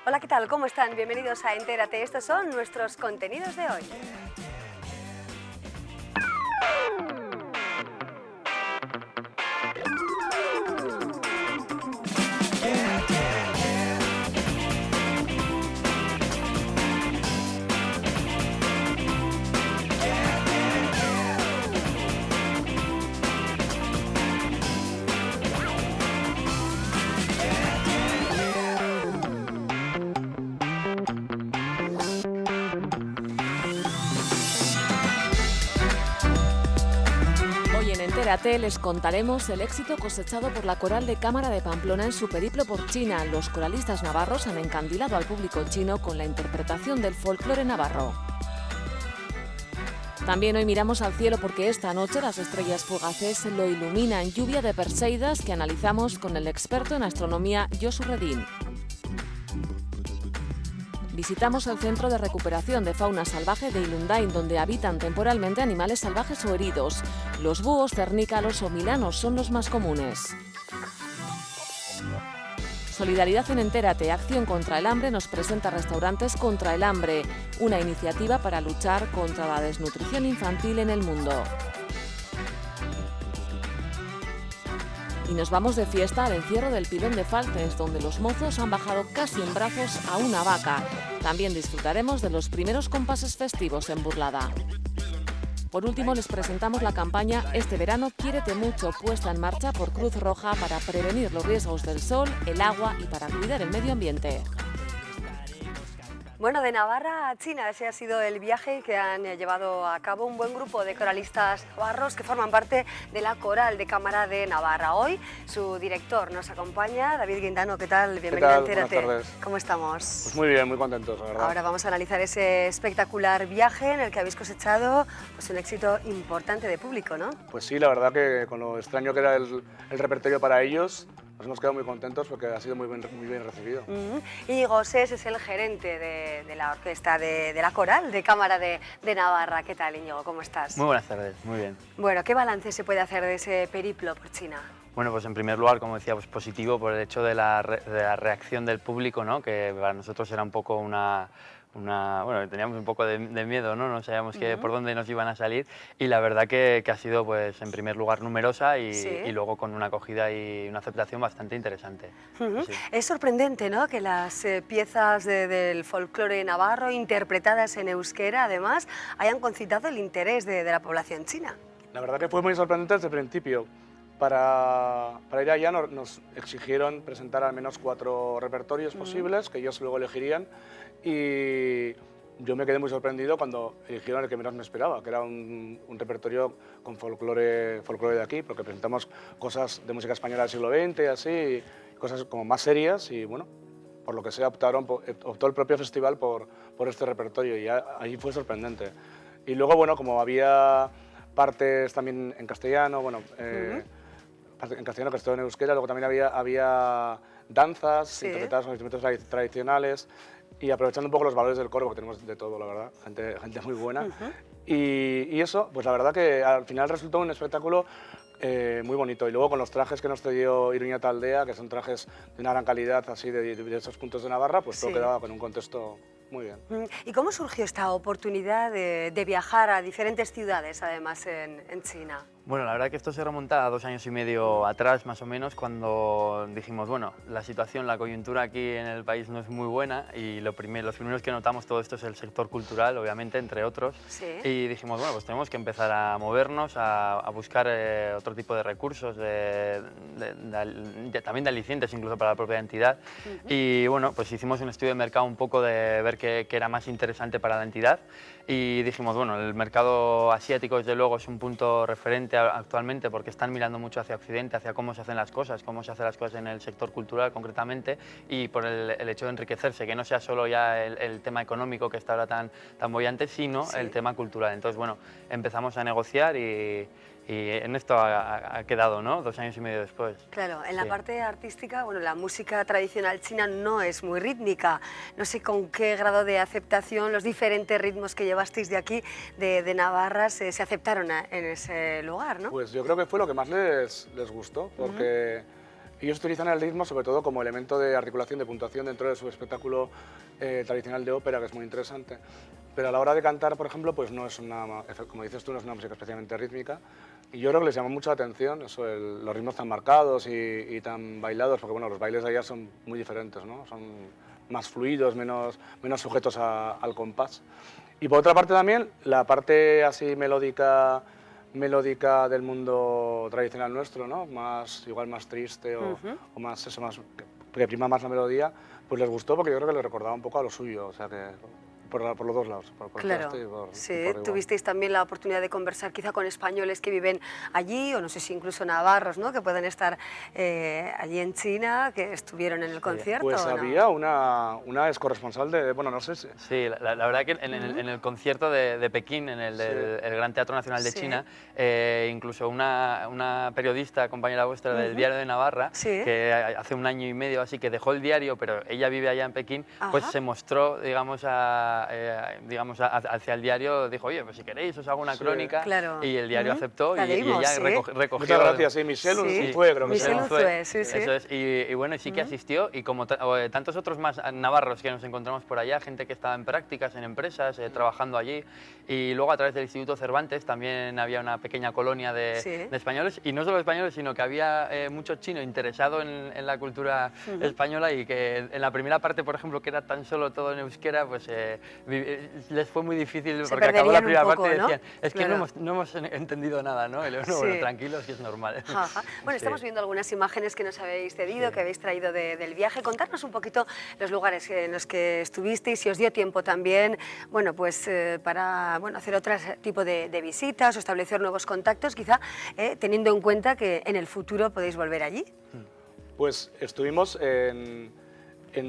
Hola, ¿qué tal? ¿Cómo están? Bienvenidos a Entérate. Estos son nuestros contenidos de hoy. Hoy en Entérate les contaremos el éxito cosechado por la Coral de Cámara de Pamplona en su periplo por China. Los coralistas navarros han encandilado al público chino con la interpretación del folclore navarro. También hoy miramos al cielo porque esta noche las estrellas fugaces lo iluminan. Lluvia de Perseidas que analizamos con el experto en astronomía Josu Redín. Visitamos el Centro de Recuperación de Fauna Salvaje de Ilundain, donde habitan temporalmente animales salvajes o heridos. Los búhos, cernícalos o milanos son los más comunes. Solidaridad en Entérate, acción contra el hambre, nos presenta Restaurantes contra el Hambre, una iniciativa para luchar contra la desnutrición infantil en el mundo. Y nos vamos de fiesta al encierro del Pilón de Falces, donde los mozos han bajado casi en brazos a una vaca. También disfrutaremos de los primeros compases festivos en Burlada. Por último, les presentamos la campaña Este verano quiérete mucho, puesta en marcha por Cruz Roja para prevenir los riesgos del sol, el agua y para cuidar el medio ambiente. Bueno, de Navarra a China, ese ha sido el viaje que han llevado a cabo un buen grupo de coralistas navarros que forman parte de la Coral de Cámara de Navarra. Hoy su director nos acompaña, David Guindano. ¿Qué tal? Bienvenido a Entérate. Buenas tardes. ¿Cómo estamos? Pues muy bien, muy contentos, la verdad. Ahora vamos a analizar ese espectacular viaje en el que habéis cosechado pues, un éxito importante de público, ¿no? Pues sí, la verdad que con lo extraño que era el repertorio para ellos, nos hemos quedado muy contentos porque ha sido muy bien recibido. Íñigo Sés es el gerente de la orquesta de la Coral de Cámara de Navarra. ¿Qué tal, Íñigo? ¿Cómo estás? Muy buenas tardes, muy bien. Bueno, ¿qué balance se puede hacer de ese periplo por China? Bueno, pues en primer lugar, como decía, pues positivo por el hecho de la reacción del público, ¿no? Que para nosotros era un poco bueno, teníamos un poco de miedo, ¿no? No sabíamos por dónde nos iban a salir y la verdad que ha sido, pues, en primer lugar numerosa y luego con una acogida y una aceptación bastante interesante. Sí. Es sorprendente, ¿no? Que las piezas del folclore navarro, interpretadas en euskera, además, hayan concitado el interés de la población china. La verdad que fue muy sorprendente desde el principio. Para ir allá nos exigieron presentar al menos 4 repertorios posibles, que ellos luego elegirían, y yo me quedé muy sorprendido cuando eligieron el que menos me esperaba, que era un repertorio con folclore de aquí, porque presentamos cosas de música española del siglo XX, así, cosas como más serias, y bueno, por lo que sea optó el propio festival por este repertorio, y ahí fue sorprendente. Y luego, bueno, como había partes también en castellano, bueno, en castellano, que estuvo en euskera, luego también había danzas interpretadas con instrumentos tradicionales y aprovechando un poco los valores del coro, porque tenemos de todo, la verdad, gente muy buena. Y eso, pues la verdad que al final resultó un espectáculo muy bonito. Y luego con los trajes que nos cedió Iruña Taldea, que son trajes de una gran calidad, así de esos puntos de Navarra, pues todo quedaba con un contexto muy bien. ¿Y cómo surgió esta oportunidad de viajar a diferentes ciudades, además, en China? Bueno, la verdad que esto se remonta a 2 años y medio atrás, más o menos, cuando dijimos, bueno, la situación, la coyuntura aquí en el país no es muy buena y los primeros que notamos todo esto es el sector cultural, obviamente, entre otros. Y dijimos, bueno, pues tenemos que empezar a movernos, a buscar otro tipo de recursos, también de alicientes incluso para la propia entidad. Y bueno, pues hicimos un estudio de mercado un poco de ver qué era más interesante para la entidad y dijimos, bueno, el mercado asiático desde luego es un punto referente actualmente porque están mirando mucho hacia Occidente, hacia cómo se hacen las cosas, cómo se hacen las cosas en el sector cultural concretamente y por el hecho de enriquecerse, que no sea solo ya el tema económico que está ahora tan boyante, sino el tema cultural. Entonces, bueno, empezamos a negociar y en esto ha quedado, ¿no? 2 años y medio después. Claro, en la parte artística, bueno, la música tradicional china no es muy rítmica. No sé con qué grado de aceptación los diferentes ritmos que llevasteis de aquí, de Navarra, se aceptaron en ese lugar, ¿no? Pues yo creo que fue lo que más les gustó, porque ellos utilizan el ritmo sobre todo como elemento de articulación, de puntuación dentro de su espectáculo tradicional de ópera, que es muy interesante. Pero a la hora de cantar, por ejemplo, pues no es una, como dices tú, no es una música especialmente rítmica. Y yo creo que les llama mucho la atención eso, los ritmos tan marcados y tan bailados, porque bueno, los bailes de allá son muy diferentes, ¿no? Son más fluidos, menos sujetos al compás. Y por otra parte también, la parte así melódica del mundo tradicional nuestro, ¿no? Igual más triste o más, eso, más, que prima más la melodía, pues les gustó porque yo creo que les recordaba un poco a lo suyo, o sea que por los dos lados. Claro, este y por sí, igual. tuvisteis también la oportunidad de conversar quizá con españoles que viven allí, o no sé si incluso navarros, ¿no? Que pueden estar allí en China, que estuvieron en el concierto. Pues ¿o no? había una ex corresponsal de, bueno, no sé si... Sí, la verdad que en el concierto de Pekín, en el Gran Teatro Nacional de China, incluso una periodista, compañera vuestra del Diario de Navarra, que hace un año y medio así que dejó el diario, pero ella vive allá en Pekín, pues se mostró, digamos, hacia el diario, dijo, oye, pues si queréis os hago una crónica, y el diario aceptó y ella recogió... Muchas gracias, sí, Michel Unzué, creo que Michel Unzué, sí. Eso es, y bueno, sí que asistió, y como tantos otros más navarros que nos encontramos por allá, gente que estaba en prácticas, en empresas, trabajando allí, y luego a través del Instituto Cervantes también había una pequeña colonia de españoles, y no solo españoles, sino que había mucho chino interesado en la cultura española, y que en la primera parte, por ejemplo, que era tan solo todo en euskera, pues les fue muy difícil, porque acabó la primera parte y decían, es que no hemos entendido nada, ¿no? Y luego, bueno, tranquilos, que es normal. Bueno, estamos viendo algunas imágenes que nos habéis cedido, que habéis traído del viaje. Contarnos un poquito los lugares en los que estuvisteis, si os dio tiempo también, bueno, pues para hacer otro tipo de visitas o establecer nuevos contactos, quizá teniendo en cuenta que en el futuro podéis volver allí. Pues estuvimos en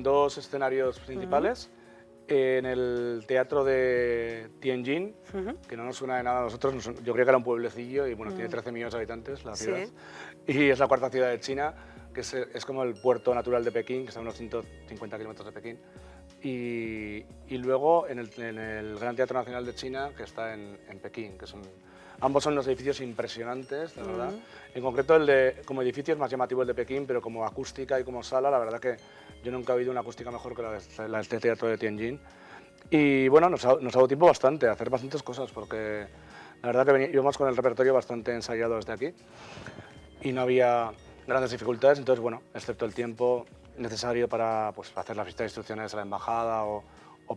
dos escenarios principales. En el teatro de Tianjin, que no nos suena de nada a nosotros, yo creo que era un pueblecillo y bueno, tiene 13 millones de habitantes la ciudad, y es la cuarta ciudad de China, que es como el puerto natural de Pekín, que está a unos 150 kilómetros de Pekín, y luego en el Gran Teatro Nacional de China, que está en Pekín, que ambos son unos edificios impresionantes, de verdad. En concreto, como edificio es más llamativo el de Pekín, pero como acústica y como sala, la verdad que yo nunca he oído una acústica mejor que la de este teatro de Tianjin. Y bueno, nos ha dado tiempo bastante, a hacer bastantes cosas, porque la verdad que íbamos con el repertorio bastante ensayado desde aquí y no había grandes dificultades, entonces bueno, excepto el tiempo necesario para pues, hacer las visitas de instrucciones a la embajada o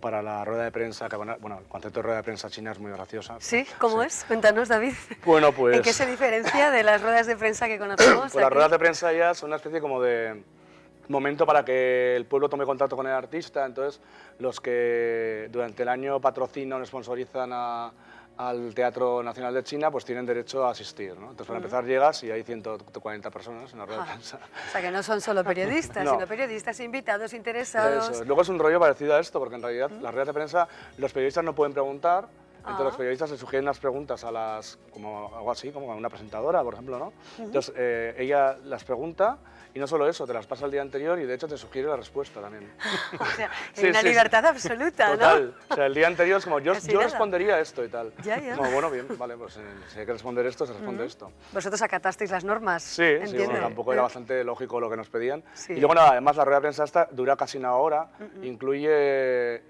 para la rueda de prensa, que bueno, el concepto de rueda de prensa china es muy graciosa. ¿Sí? ¿Cómo es? Cuéntanos, David. Bueno, pues... ¿En qué se diferencia de las ruedas de prensa que conocemos? Pues las ruedas de prensa ya son una especie como de momento para que el pueblo tome contacto con el artista, entonces los que durante el año patrocinan o sponsorizan al Teatro Nacional de China, pues tienen derecho a asistir, ¿no? Entonces, para empezar, llegas y hay 140 personas en la rueda de prensa. O sea, que no son solo periodistas, sino periodistas invitados, interesados. Eso. Luego es un rollo parecido a esto, porque en realidad las ruedas de prensa, los periodistas no pueden preguntar, entonces los periodistas se sugieren las preguntas como algo así, como a una presentadora, por ejemplo, ¿no? Entonces, ella las pregunta y no solo eso, te las pasa el día anterior y de hecho te sugiere la respuesta también. O sea, hay una libertad absoluta, total. ¿no? O sea, el día anterior es como, yo respondería esto y tal. Ya. Como, bueno, bien, vale, pues si hay que responder esto, se responde esto. ¿Vosotros acatasteis las normas? Sí, bueno, tampoco era bastante lógico lo que nos pedían. Sí. Y luego, nada, además, la rueda de prensa esta dura casi una hora, incluye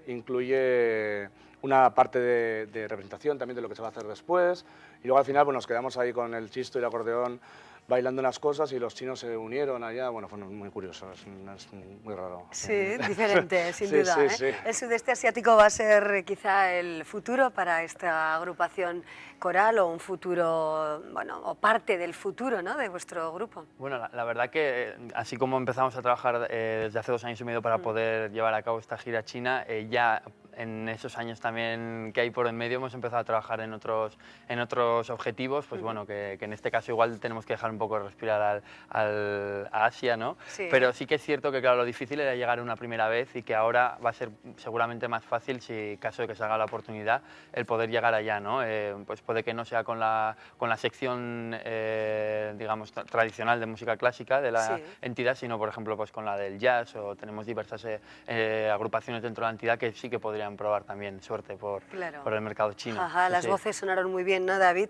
una parte de representación también de lo que se va a hacer después, y luego al final pues, nos quedamos ahí con el chisto y el acordeón bailando unas cosas y los chinos se unieron allá, bueno, fue muy curioso, es muy raro. Sí, diferente, sin duda. Sí. El sudeste asiático va a ser quizá el futuro para esta agrupación coral o un futuro, bueno, o parte del futuro, ¿no?, de vuestro grupo. Bueno, la verdad que así como empezamos a trabajar desde hace 2 años y medio para poder llevar a cabo esta gira china, ya en esos años también que hay por en medio hemos empezado a trabajar en otros objetivos, pues bueno, que en este caso igual tenemos que dejar un poco de respirar a Asia, ¿no? Sí. Pero sí que es cierto que, claro, lo difícil era llegar una primera vez y que ahora va a ser seguramente más fácil, si caso de que salga la oportunidad, el poder llegar allá, ¿no? Pues puede que no sea con la sección, digamos, tradicional de música clásica de la entidad, sino, por ejemplo, pues con la del jazz, o tenemos diversas agrupaciones dentro de la entidad que sí que podrían podrían probar también suerte por Claro. el mercado chino. Ajá, Sí, las sí. voces sonaron muy bien, ¿no, David?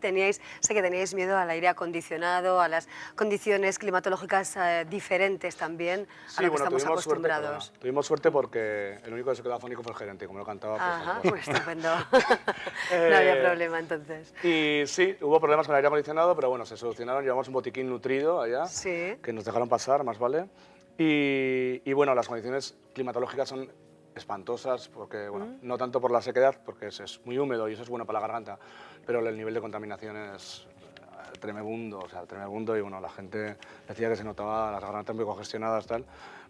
Sé que teníais miedo al aire acondicionado, a las condiciones climatológicas diferentes también a lo que estamos acostumbrados. Tuvimos suerte porque el único que se quedó afónico fue el gerente, como no cantaba, pues... Ajá, pues, pues estupendo. No había problema entonces. Y sí, hubo problemas con el aire acondicionado, pero bueno, se solucionaron. Llevamos un botiquín nutrido allá, Sí. que nos dejaron pasar, más vale. Y bueno, las condiciones climatológicas son espantosas, porque, bueno, no tanto por la sequedad, porque es muy húmedo y eso es bueno para la garganta, pero el nivel de contaminación es tremebundo, o sea, tremebundo, y bueno, la gente decía que se notaba las gargantas muy congestionadas, tal,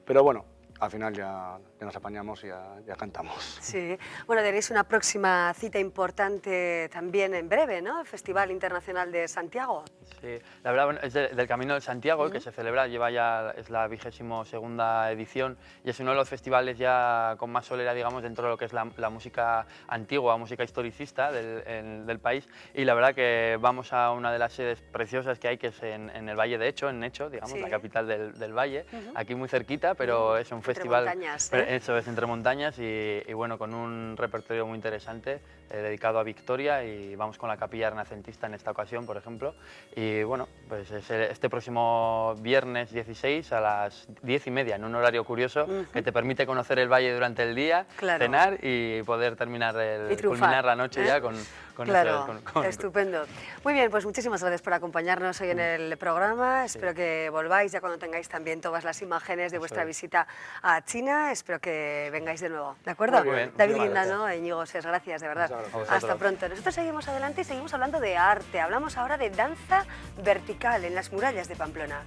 pero bueno, al final ya nos apañamos y ya cantamos. Sí, bueno, tenéis una próxima cita importante también en breve, ¿no? El Festival Internacional de Santiago. Sí, la verdad, bueno, es del Camino de Santiago, que se celebra, es la 22ª edición y es uno de los festivales ya con más solera, digamos, dentro de lo que es la música antigua, música historicista del país, y la verdad que vamos a una de las sedes preciosas que hay, que es en el Valle de Echo, en Echo, digamos, Sí. la capital del Valle, aquí muy cerquita, pero es un festival... montañas, Eso es, entre montañas y bueno, con un repertorio muy interesante dedicado a Victoria, y vamos con la capilla renacentista en esta ocasión, por ejemplo. Y bueno, pues es este próximo viernes 16 a las 10:30, en un horario curioso que te permite conocer el valle durante el día, Claro. cenar y poder terminar Y triunfar, culminar la noche ya con Claro, ese, estupendo. Muy bien, pues muchísimas gracias por acompañarnos hoy en el programa. Espero que volváis ya cuando tengáis también todas las imágenes de vuestra visita a China. Espero que vengáis de nuevo, ¿de acuerdo? Muy bien, David muchísimas Guindano e Íñigo Sés, gracias, de verdad. Muchas gracias. Hasta pronto. Nosotros seguimos adelante y seguimos hablando de arte. Hablamos ahora de danza vertical en las murallas de Pamplona.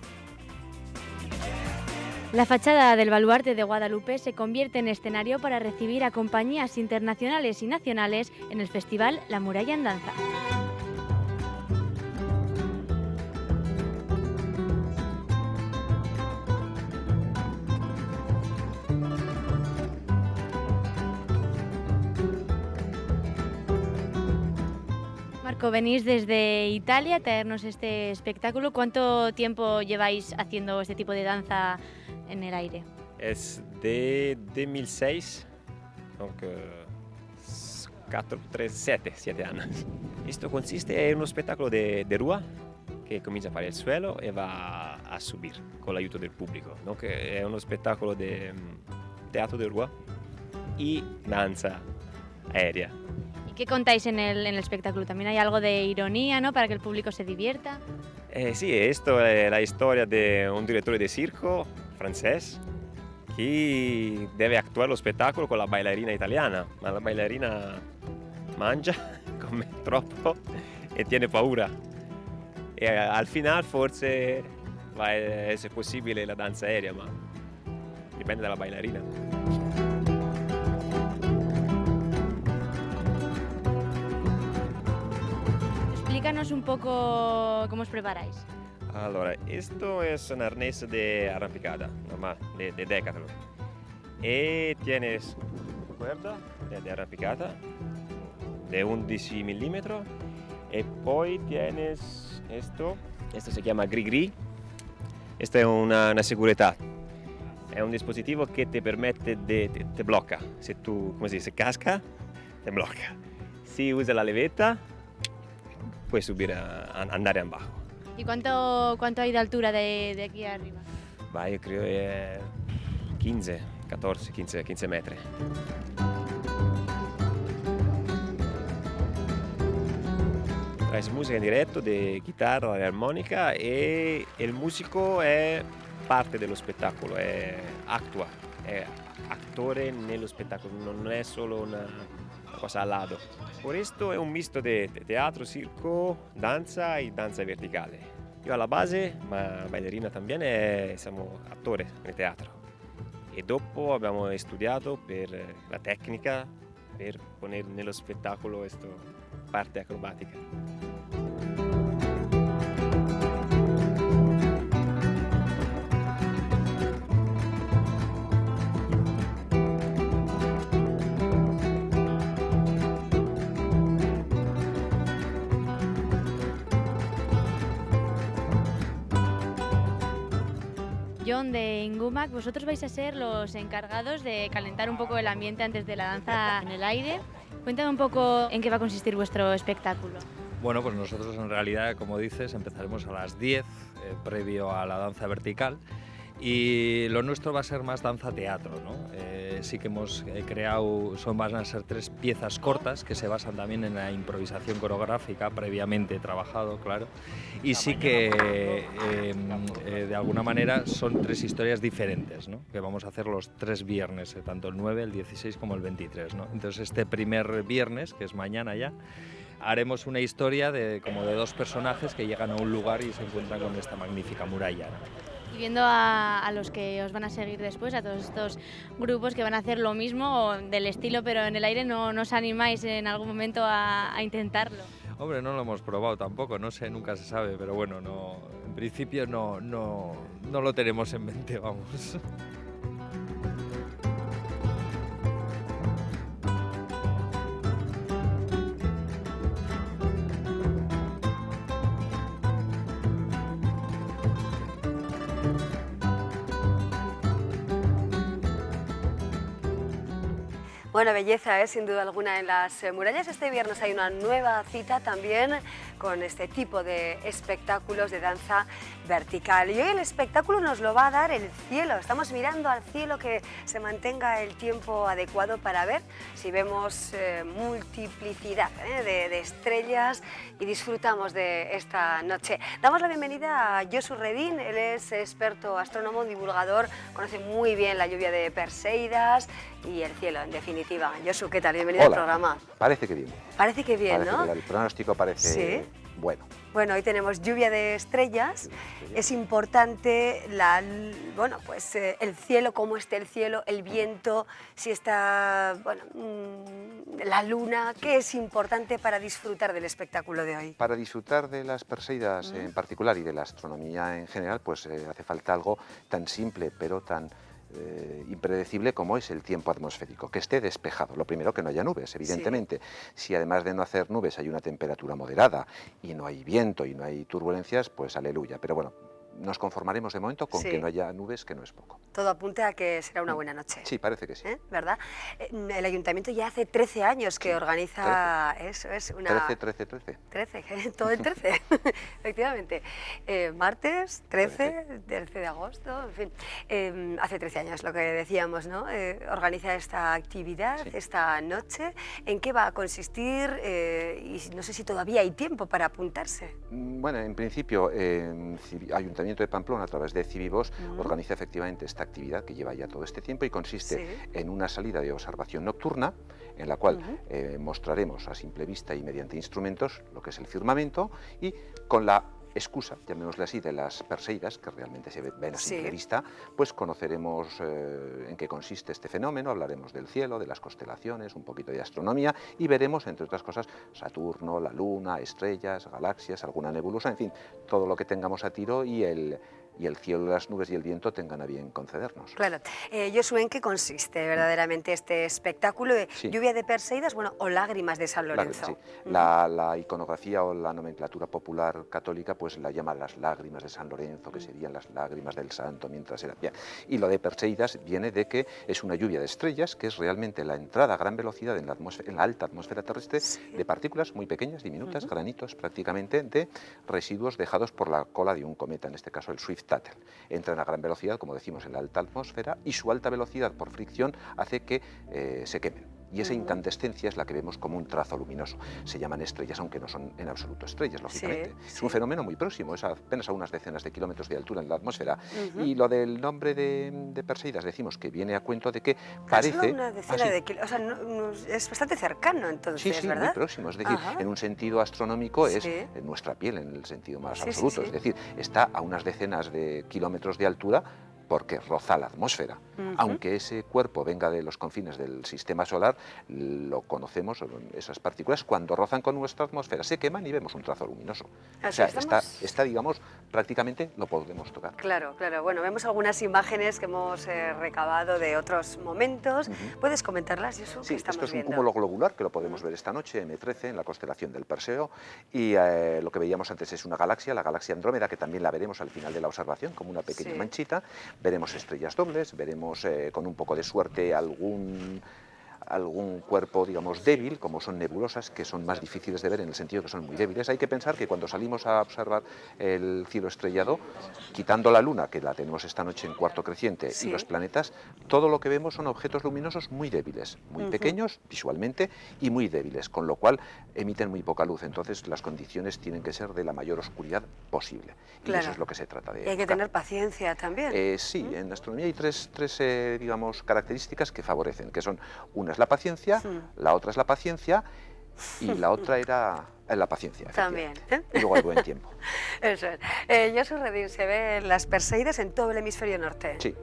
La fachada del Baluarte de Guadalupe se convierte en escenario para recibir a compañías internacionales y nacionales en el festival La Muralla en Danza. Marco, venís desde Italia a traernos este espectáculo. ¿Cuánto tiempo lleváis haciendo este tipo de danza en el aire? Es de 2006, donc 7 años. Esto consiste en un espectáculo de rúa que comienza para el suelo y va a subir con el ayuda del público. Donc es un espectáculo de teatro de rúa y danza aérea. ¿Y qué contáis en el espectáculo? También hay algo de ironía, ¿no? Para que el público se divierta. Sí, esto es la historia de un director de circo francés que debe actuar lo spettacolo con la bailarina italiana, ma la bailarina mangia, come troppo e tiene paura. E al final forse va a essere possibile la danza aerea, ma dipende dalla bailarina. Explícanos un poco cómo os preparáis. Allora, esto es un arnés de arrampicata, normal, de Decathlon. Y tienes cuerda de arrampicata de 11 milímetros. Y poi tienes esto se llama Gri-Gri. Esto es una seguridad. Es un dispositivo que te permite te bloca. Si tú, come si dice, casca, te bloca. Si usas la levetta, puedes subir andare abajo. ¿Y cuánto hay de altura de aquí arriba? Va, io credo è 15 metri. Traes música in diretto di chitarra e armonica e il musico è parte dello spettacolo, è attore nello spettacolo, non è solo una cosa al lato. Por esto è un misto di teatro, circo, danza e danza verticale. Io alla base, ma ballerina también, siamo attori nel teatro. E dopo abbiamo studiato per la tecnica, per poner nello spettacolo questa parte acrobatica. John de Ingumac, vosotros vais a ser los encargados de calentar un poco el ambiente antes de la danza en el aire. Cuéntame un poco en qué va a consistir vuestro espectáculo. Bueno, pues nosotros en realidad, como dices, empezaremos a las 10, previo a la danza vertical, y lo nuestro va a ser más danza-teatro, ¿no? Sí que hemos creado, van a ser 3 piezas cortas que se basan también en la improvisación coreográfica, previamente trabajado, claro, y sí que de alguna manera son 3 historias diferentes, ¿no? Que vamos a hacer los 3 viernes, tanto el 9, el 16 como el 23, ¿no? Entonces este primer viernes, que es mañana ya, haremos una historia como de 2 personajes que llegan a un lugar y se encuentran con esta magnífica muralla, ¿no? Y viendo a los que os van a seguir después, a todos estos grupos que van a hacer lo mismo o del estilo, pero en el aire, ¿no os animáis en algún momento a intentarlo? Hombre, no lo hemos probado tampoco, no sé, nunca se sabe, pero bueno, no, en principio no lo tenemos en mente, vamos. Bueno, belleza, sin duda alguna en las murallas. Este viernes hay una nueva cita también con este tipo de espectáculos de danza vertical. Y hoy el espectáculo nos lo va a dar el cielo. Estamos mirando al cielo, que se mantenga el tiempo adecuado para ver si vemos multiplicidad de estrellas y disfrutamos de esta noche. Damos la bienvenida a Josu Redín. Él es experto astrónomo, divulgador, conoce muy bien la lluvia de Perseidas y el cielo, en definitiva. Josu, ¿qué tal? Bienvenido al programa. Parece que bien. Parece que bien, Parece ¿no? que el pronóstico parece bueno. Bueno, hoy tenemos lluvia de estrellas. Es importante el cielo, cómo esté el cielo, el viento, si está la luna. ¿Qué es importante para disfrutar del espectáculo de hoy? Para disfrutar de las Perseidas en particular y de la astronomía en general, pues hace falta algo tan simple pero tan impredecible como es el tiempo atmosférico, que esté despejado. Lo primero, que no haya nubes, evidentemente. Sí. Si además de no hacer nubes hay una temperatura moderada y no hay viento y no hay turbulencias, pues aleluya. Pero bueno, nos conformaremos de momento con que no haya nubes, que no es poco. Todo apunta a que será una buena noche. Sí, parece que sí. ¿Verdad? El ayuntamiento ya hace 13 años que organiza 13. eso, es una... 13, todo el 13, efectivamente. Martes, 13 de agosto, en fin. Hace 13 años, lo que decíamos, ¿no? Organiza esta actividad, esta noche. ¿En qué va a consistir? Y no sé si todavía hay tiempo para apuntarse. Bueno, en principio, Ayuntamiento de Pamplona, a través de Civivos, organiza efectivamente esta actividad que lleva ya todo este tiempo y consiste en una salida de observación nocturna en la cual mostraremos a simple vista y mediante instrumentos lo que es el firmamento, y con la excusa, llamémosle así, de las Perseidas, que realmente se ven a simple vista, pues conoceremos en qué consiste este fenómeno, hablaremos del cielo, de las constelaciones, un poquito de astronomía, y veremos, entre otras cosas, Saturno, la Luna, estrellas, galaxias, alguna nebulosa, en fin, todo lo que tengamos a tiro y el cielo, las nubes y el viento tengan a bien concedernos. Claro. Josu, ¿en qué consiste verdaderamente este espectáculo de lluvia de Perseidas, o lágrimas de San Lorenzo? La iconografía o la nomenclatura popular católica pues la llama las lágrimas de San Lorenzo, que serían las lágrimas del santo mientras era bien. Y lo de Perseidas viene de que es una lluvia de estrellas, que es realmente la entrada a gran velocidad en la alta atmósfera terrestre de partículas muy pequeñas, diminutas, granitos prácticamente, de residuos dejados por la cola de un cometa, en este caso el Swift-Tuttle. Entran a gran velocidad, como decimos, en la alta atmósfera, y su alta velocidad por fricción hace que se quemen. Y esa incandescencia es la que vemos como un trazo luminoso. Se llaman estrellas, aunque no son en absoluto estrellas, lógicamente. Es un fenómeno muy próximo, es apenas a unas decenas de kilómetros de altura en la atmósfera. Y lo del nombre de Perseidas, decimos que viene a cuento de que parece... Solo una decena de kilómetros, o sea, es bastante cercano entonces, sí, ¿verdad? Muy próximo, es decir, en un sentido astronómico es en nuestra piel, en el sentido más absoluto. Es decir, está a unas decenas de kilómetros de altura, porque roza la atmósfera. Aunque ese cuerpo venga de los confines del sistema solar, lo conocemos, esas partículas, cuando rozan con nuestra atmósfera, se queman y vemos un trazo luminoso. O sea, está, digamos, prácticamente lo podemos tocar. Claro, claro. Bueno, vemos algunas imágenes que hemos recabado de otros momentos. ¿Puedes comentarlas, Josu? Sí, ¿Qué estamos esto es un viendo? cúmulo globular que lo podemos ver esta noche, M13, en la constelación del Perseo, y lo que veíamos antes es una galaxia, la galaxia Andrómeda, que también la veremos al final de la observación como una pequeña manchita. Veremos estrellas dobles, veremos con un poco de suerte algún cuerpo, digamos, débil, como son nebulosas, que son más difíciles de ver en el sentido que son muy débiles. Hay que pensar que cuando salimos a observar el cielo estrellado, quitando la Luna, que la tenemos esta noche en cuarto creciente, y los planetas, todo lo que vemos son objetos luminosos muy débiles, muy pequeños visualmente y muy débiles, con lo cual emiten muy poca luz. Entonces las condiciones tienen que ser de la mayor oscuridad posible. Y eso es lo que se trata de Y hay que tener paciencia también. Sí, en astronomía hay tres digamos, características que favorecen, que son: una es la paciencia, la otra es la paciencia y la otra era la paciencia. También. Y luego el buen tiempo. Eso es. Josu Redín, se ven las Perseidas en todo el hemisferio norte. Sí,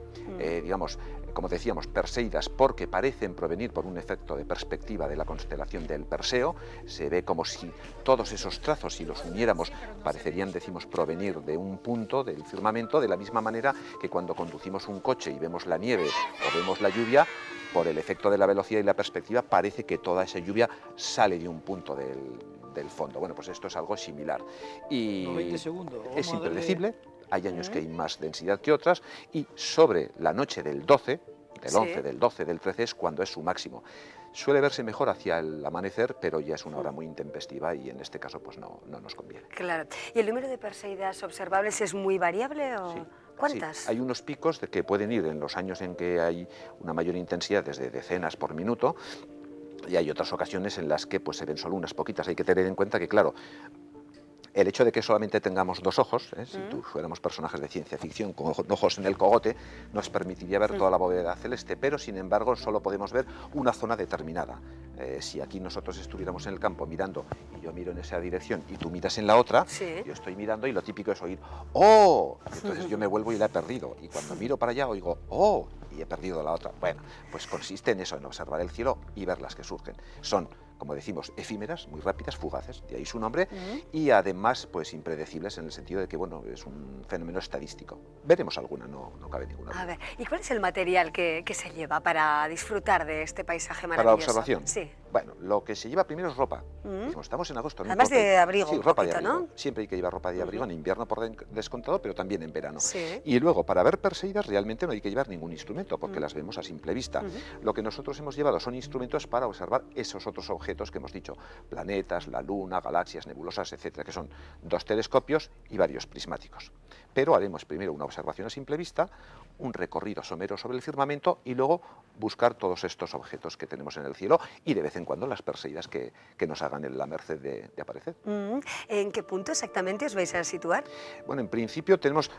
digamos, como decíamos, Perseidas porque parecen provenir por un efecto de perspectiva de la constelación del Perseo. Se ve como si todos esos trazos, si los uniéramos, parecerían, decimos, provenir de un punto del firmamento, de la misma manera que cuando conducimos un coche y vemos la nieve o vemos la lluvia, por el efecto de la velocidad y la perspectiva, parece que toda esa lluvia sale de un punto del fondo. Bueno, pues esto es algo similar. Y 20 segundos. es impredecible. Hay años que hay más densidad que otras, y sobre la noche del 12, del 11, del 12, del 13 es cuando es su máximo. Suele verse mejor hacia el amanecer, pero ya es una hora muy intempestiva y en este caso pues no nos conviene. Claro. ¿Y el número de Perseidas observables es muy variable o Sí. cuántas? Sí, hay unos picos que pueden ir en los años en que hay una mayor intensidad, desde decenas por minuto, y hay otras ocasiones en las que pues, se ven solo unas poquitas. Hay que tener en cuenta que, claro, el hecho de que solamente tengamos dos ojos, si fuéramos personajes de ciencia ficción con ojos en el cogote, nos permitiría ver toda la bóveda celeste, pero sin embargo solo podemos ver una zona determinada. Si aquí nosotros estuviéramos en el campo mirando, y yo miro en esa dirección y tú miras en la otra, yo estoy mirando y lo típico es oír ¡oh! Entonces yo me vuelvo y la he perdido, y cuando miro para allá oigo ¡oh! Y he perdido la otra. Bueno, pues consiste en eso, en observar el cielo y ver las que surgen. Son, como decimos, efímeras, muy rápidas, fugaces, de ahí su nombre, y además pues impredecibles en el sentido de que, bueno, es un fenómeno estadístico. Veremos alguna, no cabe ninguna duda. A ver, ¿y cuál es el material que se lleva para disfrutar de este paisaje Para la maravilloso? observación. Sí. Bueno, lo que se lleva primero es ropa. Decimos, estamos en agosto. No Además importa. de abrigo, Sí, un ropa de poquito, abrigo. ¿no? Siempre hay que llevar ropa de abrigo, en invierno por descontado, pero también en verano. Sí. Y luego, para ver Perseidas, realmente no hay que llevar ningún instrumento, porque las vemos a simple vista. Lo que nosotros hemos llevado son instrumentos para observar esos otros objetos que hemos dicho: planetas, la Luna, galaxias, nebulosas, etcétera, que son 2 telescopios y varios prismáticos. Pero haremos primero una observación a simple vista, un recorrido somero sobre el firmamento y luego buscar todos estos objetos que tenemos en el cielo y de vez en cuando las Perseidas que nos hagan la merced de aparecer. ¿En qué punto exactamente os vais a situar? Bueno, en principio tenemos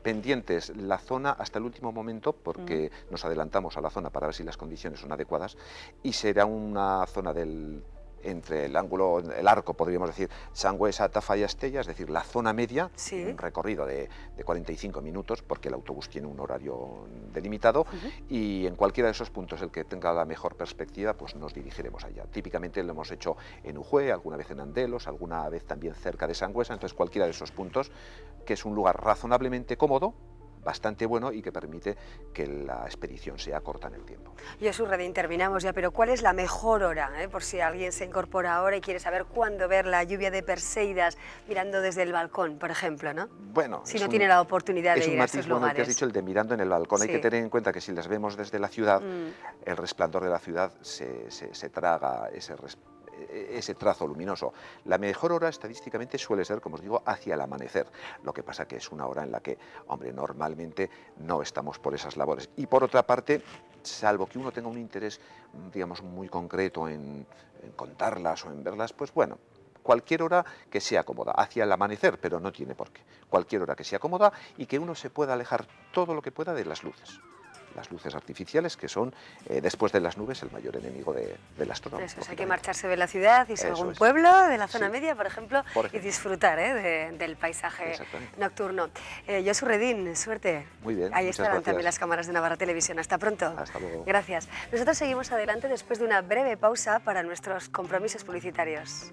pendientes la zona hasta el último momento, porque nos adelantamos a la zona para ver si las condiciones son adecuadas, y será una zona entre el ángulo, el arco, podríamos decir, Sangüesa, Tafa y Astella, es decir, la zona media, un recorrido de 45 minutos, porque el autobús tiene un horario delimitado, y en cualquiera de esos puntos, el que tenga la mejor perspectiva, pues nos dirigiremos allá. Típicamente lo hemos hecho en Ujue, alguna vez en Andelos, alguna vez también cerca de Sangüesa, entonces cualquiera de esos puntos, que es un lugar razonablemente cómodo, bastante bueno y que permite que la expedición sea corta en el tiempo. Josu Redín, terminamos ya, pero ¿cuál es la mejor hora? Por si alguien se incorpora ahora y quiere saber cuándo ver la lluvia de Perseidas mirando desde el balcón, por ejemplo, ¿no? Bueno, si no tiene la oportunidad de ir a estos Es un matiz bueno el que has lugares. dicho, el de mirando en el balcón. Hay que tener en cuenta que si las vemos desde la ciudad, el resplandor de la ciudad se traga ese trazo luminoso. La mejor hora estadísticamente suele ser, como os digo, hacia el amanecer. Lo que pasa que es una hora en la que, hombre, normalmente no estamos por esas labores. Y por otra parte, salvo que uno tenga un interés, digamos, muy concreto en contarlas o en verlas, pues bueno, cualquier hora que sea cómoda, hacia el amanecer, pero no tiene por qué. Cualquier hora que sea cómoda y que uno se pueda alejar todo lo que pueda de las luces. Las luces artificiales, que son, después de las nubes, el mayor enemigo del astrónomo. Eso es, hay que marcharse de la ciudad, irse a algún pueblo de la zona media, por ejemplo, y disfrutar del paisaje nocturno. Josu Redín, suerte. Muy bien, Ahí muchas estarán gracias. también las cámaras de Navarra Televisión. Hasta pronto. Hasta luego. Gracias. Nosotros seguimos adelante después de una breve pausa para nuestros compromisos publicitarios.